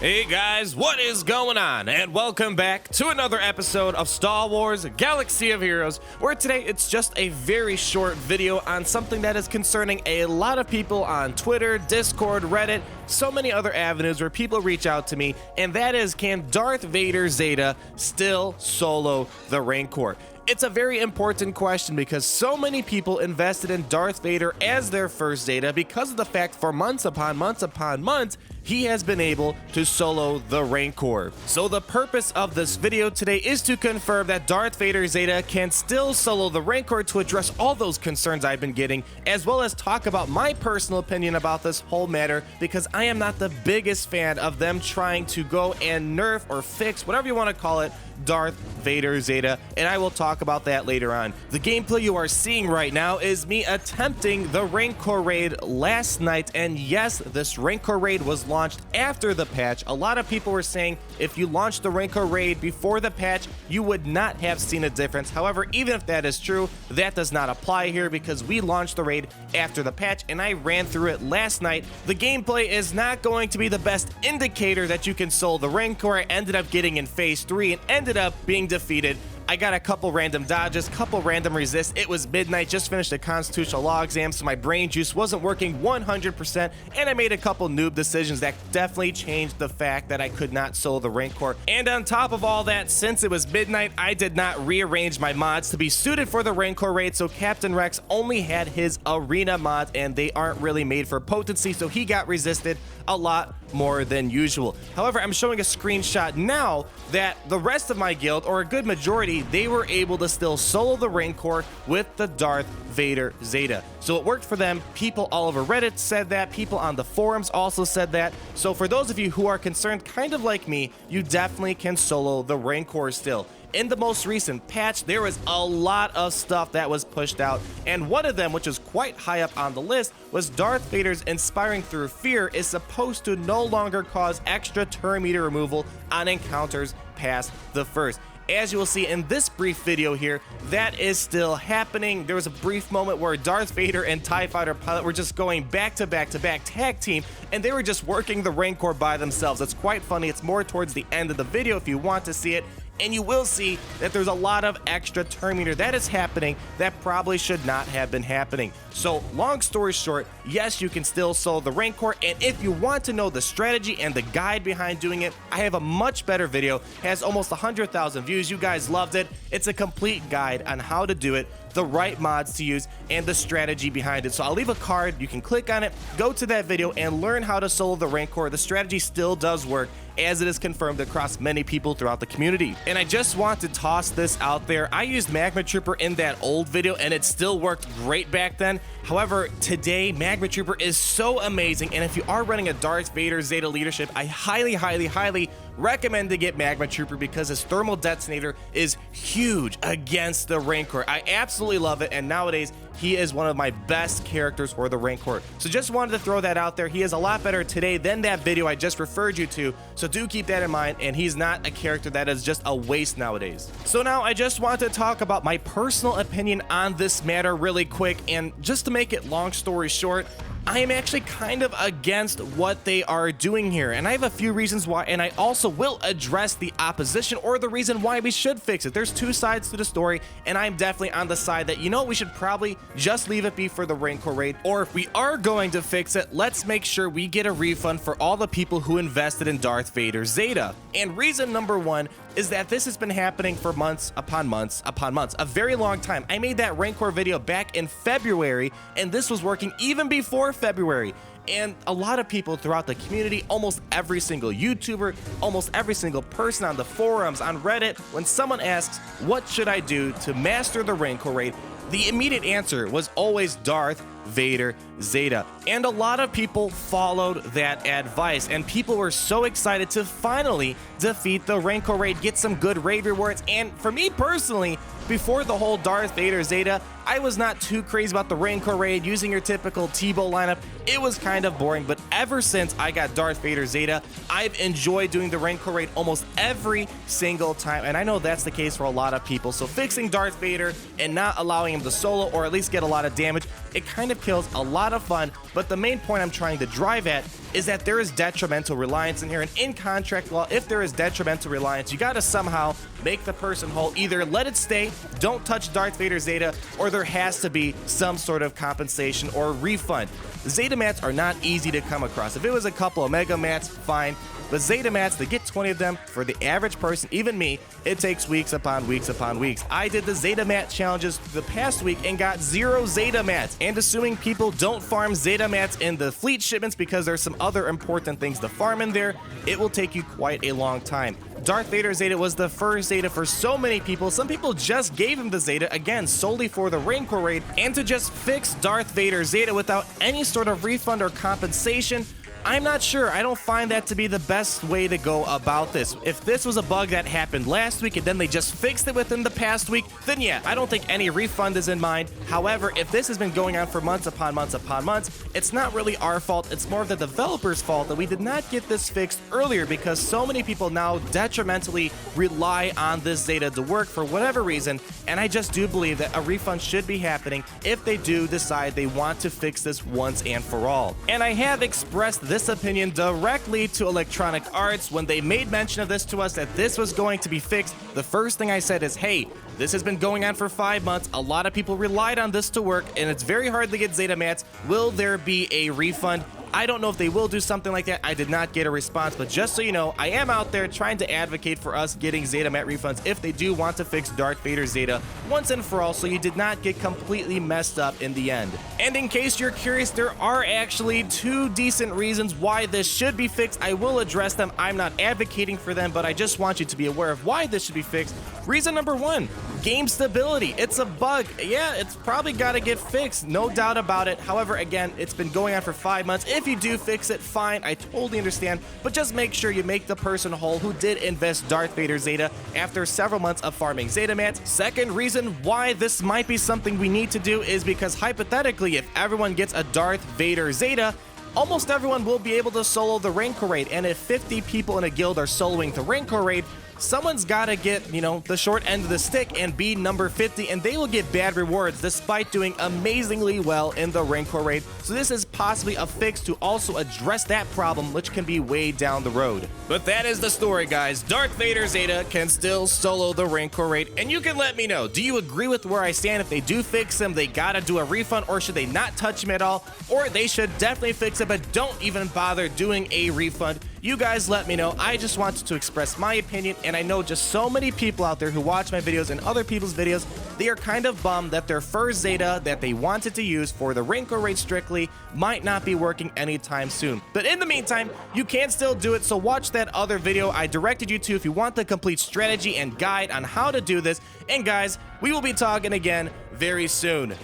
Hey guys, what is going on? And welcome back to another episode of Star Wars Galaxy of Heroes, where today it's just a very short video on something that is concerning a lot of people on Twitter, Discord, Reddit, so many other avenues where people reach out to me, and that is, can Darth Vader Zeta still solo the Rancor? It's a very important question because so many people invested in Darth Vader as their first Zeta because of the fact for months upon months upon months, he has been able to solo the Rancor. So the purpose of this video today is to confirm that Darth Vader Zeta can still solo the Rancor to address all those concerns I've been getting, as well as talk about my personal opinion about this whole matter, because I am not the biggest fan of them trying to go and nerf or fix, whatever you want to call it, Darth Vader Zeta, and I will talk about that later on. The gameplay you are seeing right now is me attempting the Rancor raid last night, and yes, this Rancor raid was launched after the patch. A lot of people were saying if you launched the Rancor raid before the patch, you would not have seen a difference. However, even if that is true, that does not apply here because we launched the raid after the patch and I ran through it last night. The gameplay is not going to be the best indicator that you can solo the Rancor. I ended up getting in phase 3 and ended up being defeated. I got a couple random dodges, couple random resists. It was midnight, just finished a constitutional law exam, so my brain juice wasn't working 100%, and I made a couple noob decisions that definitely changed the fact that I could not solo the Rancor. And on top of all that, since it was midnight, I did not rearrange my mods to be suited for the Rancor raid, so Captain Rex only had his arena mods, and they aren't really made for potency, so he got resisted a lot more than usual. However, I'm showing a screenshot now that the rest of my guild, or a good majority, they were able to still solo the Rancor with the Darth Vader Zeta. So it worked for them. People all over Reddit said that. People on the forums also said that. So for those of you who are concerned, kind of like me, you definitely can solo the Rancor still. In the most recent patch, there was a lot of stuff that was pushed out, and one of them, which is quite high up on the list, was Darth Vader's Inspiring Through Fear is supposed to no longer cause extra turn meter removal on encounters past the first. As you will see in this brief video here, that is still happening. There was a brief moment where Darth Vader and TIE Fighter Pilot were just going back to back to back tag team, and they were just working the Rancor by themselves. It's quite funny. It's more towards the end of the video if you want to see it. And you will see that there's a lot of extra turn meter that is happening that probably should not have been happening. So long story short, yes, you can still solo the Rancor, and if you want to know the strategy and the guide behind doing it, I have a much better video. It has almost 100,000 views. You guys loved it. It's a complete guide on how to do it, the right mods to use, and the strategy behind it. So I'll leave a card. You can click on it, go to that video, and learn how to solo the Rancor. The strategy still does work, as it is confirmed across many people throughout the community. And I just want to toss this out there. I used Magma Trooper in that old video, and it still worked great back then. However, today, Magma Trooper is so amazing, and if you are running a Darth Vader Zeta leadership, I highly recommend to get Magma Trooper because his thermal detonator is huge against the Rancor. I absolutely love it, and nowadays, he is one of my best characters for the Rancor. So just wanted to throw that out there. He is a lot better today than that video I just referred you to, so do keep that in mind, and he's not a character that is just a waste nowadays. So now I just want to talk about my personal opinion on this matter really quick, and just to make it long story short, I am actually kind of against what they are doing here, and I have a few reasons why, and I also will address the opposition or the reason why we should fix it. There's two sides to the story, and I'm definitely on the side that, you know, we should probably just leave it be for the Rancor raid, or if we are going to fix it, let's make sure we get a refund for all the people who invested in Darth Vader Zeta. And reason number one is that this has been happening for months upon months upon months, a very long time. I made that Rancor video back in February, and this was working even before February. And a lot of people throughout the community, almost every single YouTuber, almost every single person on the forums, on Reddit, when someone asks, what should I do to master the Rancor raid? The immediate answer was always Darth Vader Zeta, and a lot of people followed that advice, and people were so excited to finally defeat the Rancor raid, get some good raid rewards. And for me personally, before the whole Darth Vader Zeta, I was not too crazy about the Rancor raid, using your typical T-Bow lineup. It was kind of boring, but ever since I got Darth Vader Zeta, I've enjoyed doing the Rancor raid almost every single time, and I know that's the case for a lot of people. So fixing Darth Vader and not allowing him to solo, or at least get a lot of damage, it kind of kills a lot of fun, but the main point I'm trying to drive at is that there is detrimental reliance in here, and in contract law, if there is detrimental reliance, you gotta somehow make the person whole. Either let it stay, don't touch Darth Vader Zeta, or there has to be some sort of compensation or refund. Zeta mats are not easy to come across. If it was a couple of Mega mats, fine. But Zeta mats, to get 20 of them, for the average person, even me, it takes weeks upon weeks upon weeks. I did the Zeta mat challenges the past week and got 0 Zeta mats. And assuming people don't farm Zeta mats in the fleet shipments because there's some other important things to farm in there, it will take you quite a long time. Darth Vader Zeta was the first Zeta for so many people. Some people just gave him the Zeta, again, solely for the Rancor raid, and to just fix Darth Vader Zeta without any sort of refund or compensation, I'm not sure. I don't find that to be the best way to go about this. If this was a bug that happened last week and then they just fixed it within the past week, then yeah, I don't think any refund is in mind. However, if this has been going on for months upon months upon months, it's not really our fault. It's more of the developer's fault that we did not get this fixed earlier, because so many people now detrimentally rely on this Zeta to work for whatever reason, and I just do believe that a refund should be happening if they do decide they want to fix this once and for all. And I have expressed this opinion directly to Electronic Arts when they made mention of this to us, that this was going to be fixed. The first thing I said is, hey, this has been going on for 5 months. A lot of people relied on this to work, and it's very hard to get Zeta mats. Will there be a refund? I don't know if they will do something like that. I did not get a response, but just so you know, I am out there trying to advocate for us getting Zeta mat refunds if they do want to fix Darth Vader Zeta once and for all, so you did not get completely messed up in the end. And in case you're curious, there are actually 2 decent reasons why this should be fixed. I will address them. I'm not advocating for them, but I just want you to be aware of why this should be fixed. Reason number 1, game stability. It's a bug. Yeah, it's probably got to get fixed, no doubt about it. However, again, it's been going on for 5 months. If you do fix it, fine, I totally understand, but just make sure you make the person whole who did invest Darth Vader Zeta after several months of farming Zeta mats. Second reason why this might be something we need to do is because hypothetically, if everyone gets a Darth Vader Zeta, almost everyone will be able to solo the Rancor raid, and if 50 people in a guild are soloing the Rancor raid, someone's got to get, the short end of the stick and be number 50, and they will get bad rewards despite doing amazingly well in the Rancor raid. So this is possibly a fix to also address that problem, which can be way down the road. But that is the story, guys. Darth Vader Zeta can still solo the Rancor raid, and you can let me know, do you agree with where I stand? If they do fix him, they gotta do a refund, or should they not touch him at all? Or they should definitely fix it, but don't even bother doing a refund. You guys let me know. I just wanted to express my opinion, and I know just so many people out there who watch my videos and other people's videos, they are kind of bummed that their first Zeta that they wanted to use for the Rancor raid strictly might not be working anytime soon. But in the meantime, you can still do it, so watch that other video I directed you to if you want the complete strategy and guide on how to do this. And guys, we will be talking again very soon.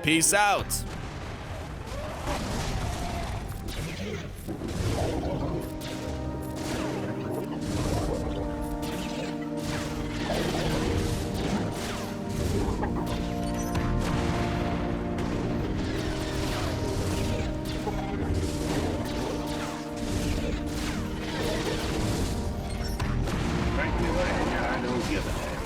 Peace out. I don't give a heck.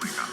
Wake up.